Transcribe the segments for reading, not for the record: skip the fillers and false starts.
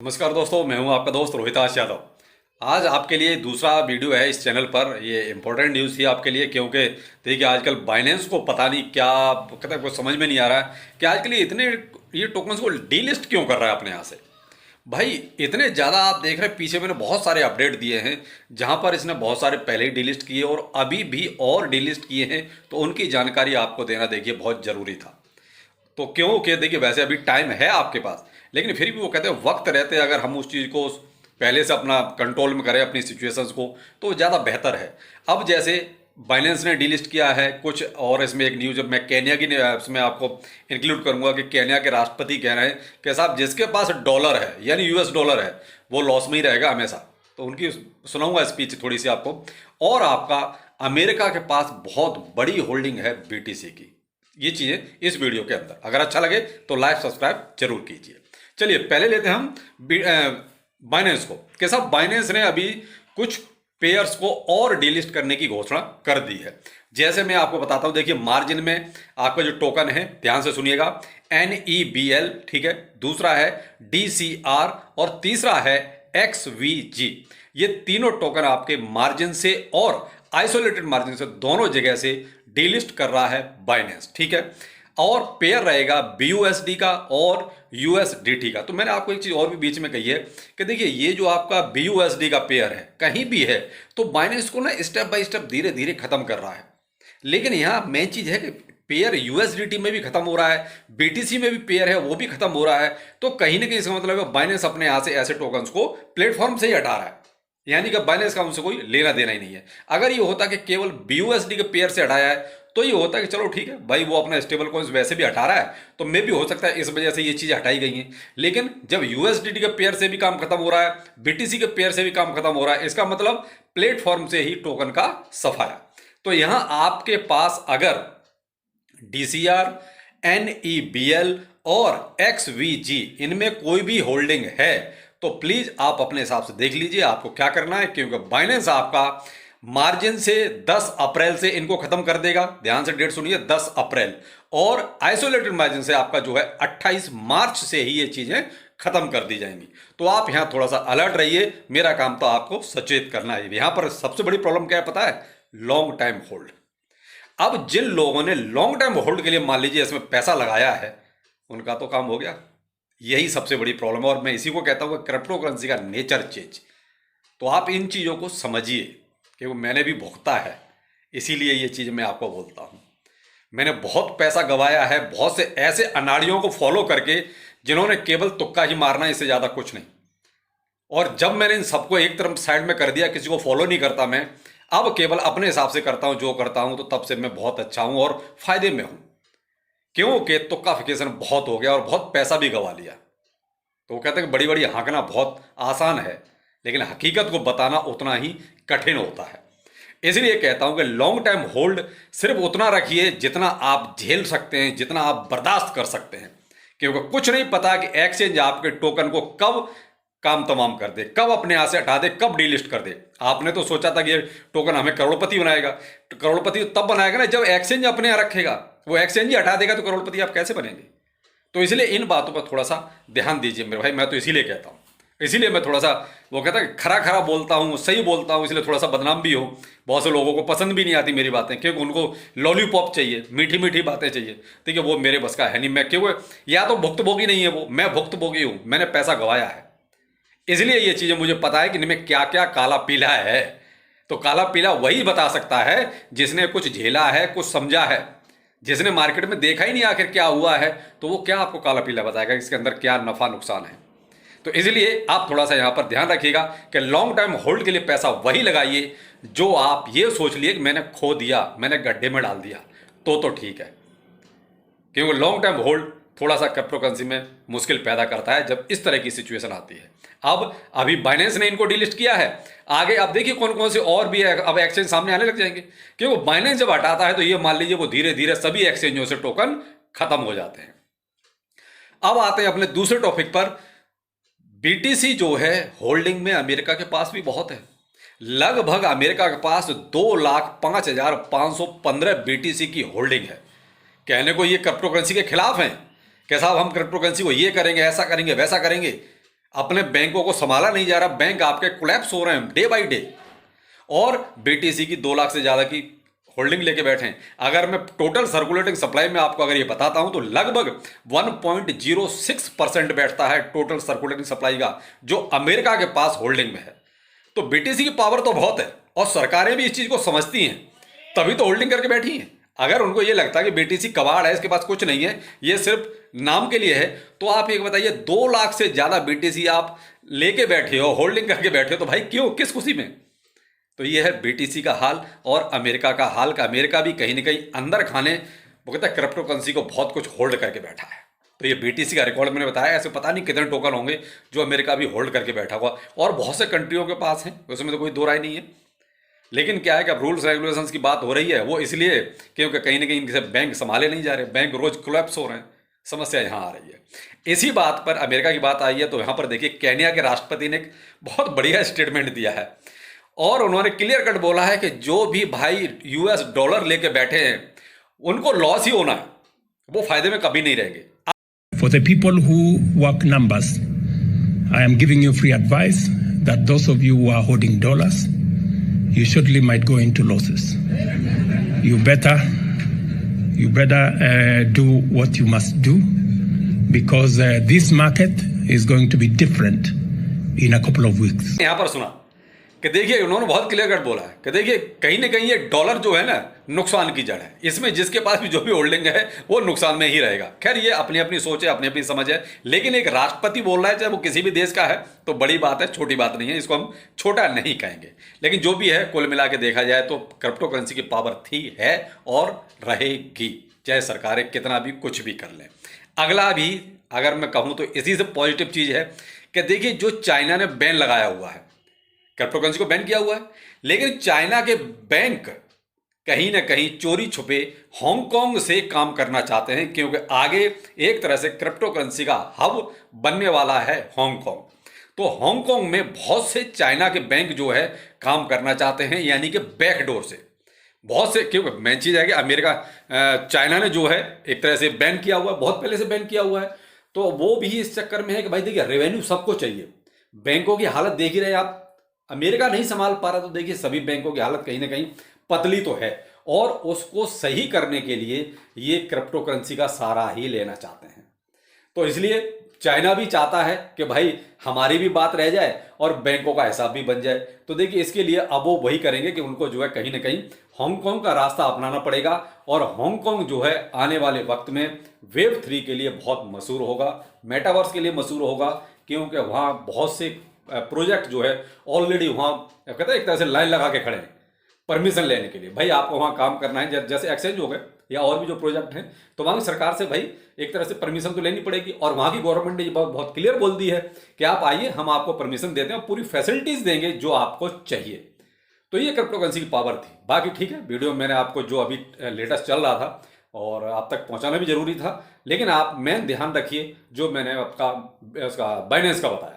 नमस्कार दोस्तों, मैं हूं आपका दोस्त रोहिताश यादव। आज आपके लिए दूसरा वीडियो है इस चैनल पर। ये इम्पोर्टेंट न्यूज़ थी आपके लिए, क्योंकि देखिए आजकल बाइनेंस को पता नहीं क्या कहता है, कुछ समझ में नहीं आ रहा है कि आजकल ये टोकन्स को डीलिस्ट क्यों कर रहा है अपने यहाँ से। भाई इतने ज़्यादा आप देख रहे हैं, पीछे मैंने बहुत सारे अपडेट दिए हैं जहाँ पर इसने बहुत सारे पहले ही डिलिस्ट किए और अभी भी और डिलिस्ट किए हैं, तो उनकी जानकारी आपको देना देखिए बहुत ज़रूरी था। तो क्योंकि देखिए वैसे अभी टाइम है आपके पास, लेकिन फिर भी वो कहते हैं वक्त रहते अगर हम उस चीज़ को पहले से अपना कंट्रोल में करें अपनी सिचुएशंस को, तो ज़्यादा बेहतर है। अब जैसे बाइनेंस ने डिलिस्ट किया है कुछ, और इसमें एक न्यूज़ मैं केन्या की इसमें आपको इंक्लूड करूंगा कि केन्या के राष्ट्रपति कह रहे हैं कि साहब जिसके पास डॉलर है यानी यूएस डॉलर है वो लॉस में ही रहेगा हमेशा। तो उनकी सुनाऊंगा स्पीच थोड़ी सी आपको। और आपका अमेरिका के पास बहुत बड़ी होल्डिंग है बीटीसी की। ये चीज़ें इस वीडियो के अंदर, अगर अच्छा लगे तो लाइक सब्सक्राइब जरूर कीजिए। चलिए पहले लेते हैं हम बाइनेंस को। कि साहब बाइनेंस ने अभी कुछ पेयर्स को और डिलिस्ट करने की घोषणा कर दी है। जैसे मैं आपको बताता हूं, देखिए मार्जिन में आपका जो टोकन है, ध्यान से सुनिएगा, NEBL, ठीक है, दूसरा है DCR और तीसरा है XVG। ये तीनों टोकन आपके मार्जिन से और आइसोलेटेड मार्जिन से दोनों जगह से डीलिस्ट कर रहा है बाइनेंस, ठीक है। और पेयर रहेगा BUSD का और USDT का। तो मैंने आपको एक चीज और भी बीच में कही है कि देखिए ये जो आपका BUSD का पेयर है कहीं भी है तो बाइनेंस को ना स्टेप बाय स्टेप धीरे धीरे खत्म कर रहा है। लेकिन यहाँ मेन चीज है कि पेयर USDT में भी खत्म हो रहा है, BTC में भी पेयर है वो भी खत्म हो रहा है। तो कहीं ना कहीं इसका मतलब है बाइनेंस अपने यहाँ से ऐसे टोकन्स को प्लेटफॉर्म से ही हटा रहा है, यानी कि बाइनेंस का उनसे कोई लेना देना ही नहीं है। अगर ये होता कि केवल BUSD के पेयर से हटाया है तो ये होता कि चलो ठीक है भाई, वो अपना स्टेबल कॉइन्स वैसे भी हटा रहा है तो मे भी हो सकता है इस वजह से ये चीज़ हटाई गई हैं। लेकिन जब USDT के पेयर से भी काम खत्म हो रहा है, BTC के पेयर से भी काम खत्म हो रहा है, इसका मतलब प्लेटफॉर्म से ही टोकन का सफाया। तो यहां आपके पास अगर DCR, NEBL और XVG इनमें कोई भी होल्डिंग है तो प्लीज आप अपने हिसाब से देख लीजिए आपको क्या करना है, क्योंकि बाइनेंस आपका मार्जिन से 10 अप्रैल से इनको खत्म कर देगा। ध्यान से डेट सुनिए, 10 अप्रैल। और आइसोलेटेड मार्जिन से आपका जो है 28 मार्च से ही ये चीजें खत्म कर दी जाएंगी। तो आप यहां थोड़ा सा अलर्ट रहिए, मेरा काम तो आपको सचेत करना है। यहां पर सबसे बड़ी प्रॉब्लम क्या है पता है? Long time hold. अब जिन लोगों ने लॉन्ग टाइम होल्ड के लिए मान लीजिए इसमें पैसा लगाया है उनका तो काम हो गया। यही सबसे बड़ी प्रॉब्लम है और मैं इसी को कहता हूं क्रिप्टो करेंसी का नेचर चेंज। तो आप इन चीज़ों को समझिए क्योंकि मैंने भी भुगता है, इसीलिए ये चीज़ मैं आपको बोलता हूं। मैंने बहुत पैसा गंवाया है बहुत से ऐसे अनाड़ियों को फॉलो करके जिन्होंने केवल तुक्का ही मारना, इससे ज़्यादा कुछ नहीं। और जब मैंने इन सबको एक तरफ साइड में कर दिया, किसी को फॉलो नहीं करता मैं, अब केवल अपने हिसाब से करता हूं जो करता हूं, तो तब से मैं बहुत अच्छा हूं और फायदे में हूं। क्योंकि तुक्काफिकेशन बहुत हो गया और बहुत पैसा भी गंवा लिया। तो वो कहते हैं कि बड़ी बड़ी हाँकना बहुत आसान है, लेकिन हकीकत को बताना उतना ही कठिन होता है। इसलिए कहता हूं कि लॉन्ग टाइम होल्ड सिर्फ उतना रखिए जितना आप झेल सकते हैं, जितना आप बर्दाश्त कर सकते हैं। क्योंकि कुछ नहीं पता कि एक्सचेंज आपके टोकन को कब काम तमाम कर दे, कब अपने यहां से हटा दे, कब डिलिस्ट कर दे। आपने तो सोचा था कि ये टोकन हमें करोड़पति बनाएगा, तो करोड़पति तब बनाएगा ना जब एक्सचेंज अपने यहाँ रखेगा। वो एक्सचेंज ही हटा देगा तो करोड़पति आप कैसे बनेंगे? तो इसलिए इन बातों पर थोड़ा सा ध्यान दीजिए मेरे भाई। मैं तो इसीलिए कहता हूँ, इसीलिए मैं थोड़ा सा, वो कहता है खरा खरा बोलता हूँ, सही बोलता हूँ, इसलिए थोड़ा सा बदनाम भी हो। बहुत से लोगों को पसंद भी नहीं आती मेरी बातें, क्योंकि उनको लॉलीपॉप चाहिए, मीठी मीठी बातें चाहिए। ठीक है, वो मेरे बस का है नहीं। मैं क्योंकि या तो भुक्तभोगी नहीं है वो, मैं भुक्तभोगी हूँ, मैंने पैसा गंवाया है। इसलिए ये चीज़ें मुझे पता है कि इनमें क्या क्या काला पीला है। तो काला पीला वही बता सकता है जिसने कुछ झेला है, कुछ समझा है। जिसने मार्केट में देखा ही नहीं आखिर क्या हुआ है, तो वो क्या आपको काला पीला बताएगा इसके अंदर क्या नफा नुकसान है। तो इसलिए आप थोड़ा सा यहां पर ध्यान रखिएगा कि लॉन्ग टाइम होल्ड के लिए पैसा वही लगाइए जो आप ये सोच लिए कि मैंने खो दिया, मैंने गड्ढे में डाल दिया, तो ठीक है। क्योंकि लॉन्ग टाइम होल्ड थोड़ा सा क्रिप्टो करेंसी में मुश्किल पैदा करता है जब इस तरह की सिचुएशन आती है। अब अभी बाइनेंस ने इनको डिलिस्ट किया है, आगे आप देखिए कौन कौन से और भी अब एक्सचेंज सामने आने लग जाएंगे। क्योंकि बाइनेंस जब हटाता है तो ये मान लीजिए वो धीरे धीरे सभी एक्सचेंजों से टोकन खत्म हो जाते हैं। अब आते हैं अपने दूसरे टॉपिक पर। बीटीसी जो है होल्डिंग में अमेरिका के पास भी बहुत है। लगभग अमेरिका के पास 2,05,515 बीटीसी की होल्डिंग है। कहने को ये क्रिप्टो करेंसी के खिलाफ हैं कि साहब हम क्रिप्टो करेंसी को ये करेंगे, ऐसा करेंगे, वैसा करेंगे। अपने बैंकों को संभाला नहीं जा रहा, बैंक आपके कोलैप्स हो रहे हैं डे बाई डे, और बीटीसी की 2 लाख से ज़्यादा की होल्डिंग लेके बैठे हैं। अगर मैं टोटल सर्कुलेटिंग सप्लाई में आपको अगर ये बताता हूं तो लगभग 1.06% बैठता है टोटल सर्कुलेटिंग सप्लाई का, जो अमेरिका के पास होल्डिंग में है। तो बीटीसी की पावर तो बहुत है, और सरकारें भी इस चीज़ को समझती हैं, तभी तो होल्डिंग करके बैठी हैं। अगर उनको ये लगता है कि बीटीसी कबाड़ है, इसके पास कुछ नहीं है, ये सिर्फ नाम के लिए है, तो आप एक बताइए 2 लाख से ज़्यादा बीटीसी आप लेके बैठे हो, होल्डिंग करके बैठे हो, तो भाई क्यों, किस खुशी में? तो ये है बीटीसी का हाल और अमेरिका का हाल का। अमेरिका भी कहीं ना कहीं अंदर खाने, वो कहता है क्रिप्टो करेंसी को बहुत कुछ होल्ड करके बैठा है। तो ये बीटीसी का रिकॉर्ड मैंने बताया, ऐसे पता नहीं कितने टोकन होंगे जो अमेरिका भी होल्ड करके बैठा हुआ, और बहुत से कंट्रियों के पास हैं, उसमें तो कोई दो राय नहीं है। लेकिन क्या है कि अब रूल्स रेगुलेशंस की बात हो रही है, वो इसलिए क्योंकि कहीं ना कहीं इनसे बैंक संभाले नहीं जा रहे, बैंक रोज कोलैप्स हो रहे हैं, समस्या यहाँ आ रही है। इसी बात पर अमेरिका की बात आई है, तो यहाँ पर देखिए केन्या के राष्ट्रपति ने एक बहुत बढ़िया स्टेटमेंट दिया है, और उन्होंने क्लियर कट बोला है कि जो भी भाई यूएस डॉलर लेके बैठे हैं उनको लॉस ही होना है, वो फायदे में कभी नहीं रहेंगे। For the people who work numbers, I am giving you free advice that those of you who are holding dollars, you surely might go into losses. You better do what you must do, because this market is going to be different in a couple of weeks. यहाँ पर सुना कि देखिए उन्होंने बहुत clear cut बोला है कि देखिए कहीं ना कहीं ये डॉलर जो है ना नुकसान की जड़ है, इसमें जिसके पास भी जो भी होल्डिंग है वो नुकसान में ही रहेगा। खैर ये अपनी अपनी सोच है, अपनी अपनी समझ है, लेकिन एक राष्ट्रपति बोल रहा है, चाहे वो किसी भी देश का है, तो बड़ी बात है, छोटी बात नहीं है, इसको हम छोटा नहीं कहेंगे। लेकिन जो भी है कुल मिला के देखा जाए तो क्रिप्टो करेंसी की पावर थी, है और रहेगी, चाहे सरकारें कितना भी कुछ भी कर लें। अगला भी अगर मैं कहूँ तो इसी से पॉजिटिव चीज़ है कि देखिए जो चाइना ने बैन लगाया हुआ है, क्रिप्टो करेंसी को बैन किया हुआ है, लेकिन चाइना के बैंक कहीं ना कहीं चोरी छुपे हांगकांग से काम करना चाहते हैं, क्योंकि आगे एक तरह से क्रिप्टो करेंसी का हब बनने वाला है हांगकांग। तो हांगकांग में बहुत से चाइना के बैंक जो है काम करना चाहते हैं, यानी कि बैकडोर से बहुत से, क्योंकि मेन चीज़ है कि अमेरिका चाइना ने जो है एक तरह से बैन किया हुआ है, बहुत पहले से बैन किया हुआ है, तो वो भी इस चक्कर में है कि भाई देखिए रेवेन्यू सबको चाहिए। बैंकों की हालत देख ही रहे आप, अमेरिका नहीं संभाल पा रहा, तो देखिए सभी बैंकों की हालत कहीं ना कहीं पतली तो है, और उसको सही करने के लिए ये क्रिप्टो करेंसी का सहारा ही लेना चाहते हैं। तो इसलिए चाइना भी चाहता है कि भाई हमारी भी बात रह जाए और बैंकों का हिसाब भी बन जाए। तो देखिए इसके लिए अब वो वही करेंगे कि उनको जो है कहीं ना कहीं हांगकांग का रास्ता अपनाना पड़ेगा, और हांगकांग जो है आने वाले वक्त में वेब 3 के लिए बहुत मशहूर होगा, मेटावर्स के लिए मशहूर होगा, क्योंकि वहाँ बहुत से प्रोजेक्ट जो है ऑलरेडी वहाँ कहते हैं एक तरह से लाइन लगा के खड़े हैं परमिशन लेने के लिए। भाई आपको वहाँ काम करना है, जैसे एक्सचेंज हो गए या और भी जो प्रोजेक्ट हैं, तो वहाँ की सरकार से भाई एक तरह से परमिशन तो लेनी पड़ेगी, और वहाँ की गवर्नमेंट ने ये बहुत क्लियर बोल दी है कि आप आइए, हम आपको परमिशन देते हैं, पूरी फैसिलिटीज देंगे जो आपको चाहिए। तो ये क्रिप्टो करेंसी की पावर थी। बाकी ठीक है, वीडियो मैंने आपको जो अभी लेटेस्ट चल रहा था और आप तक पहुँचाना भी जरूरी था, लेकिन आप मेन ध्यान रखिए जो मैंने आपका उसका बाइनेंस का बताया,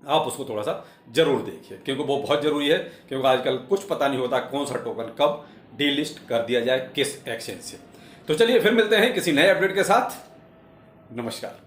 आप उसको थोड़ा सा जरूर देखिए, क्योंकि वो बहुत जरूरी है, क्योंकि आजकल कुछ पता नहीं होता कौन सा टोकन कब डीलिस्ट कर दिया जाए किस एक्सचेंज से। तो चलिए फिर मिलते हैं किसी नए अपडेट के साथ। नमस्कार।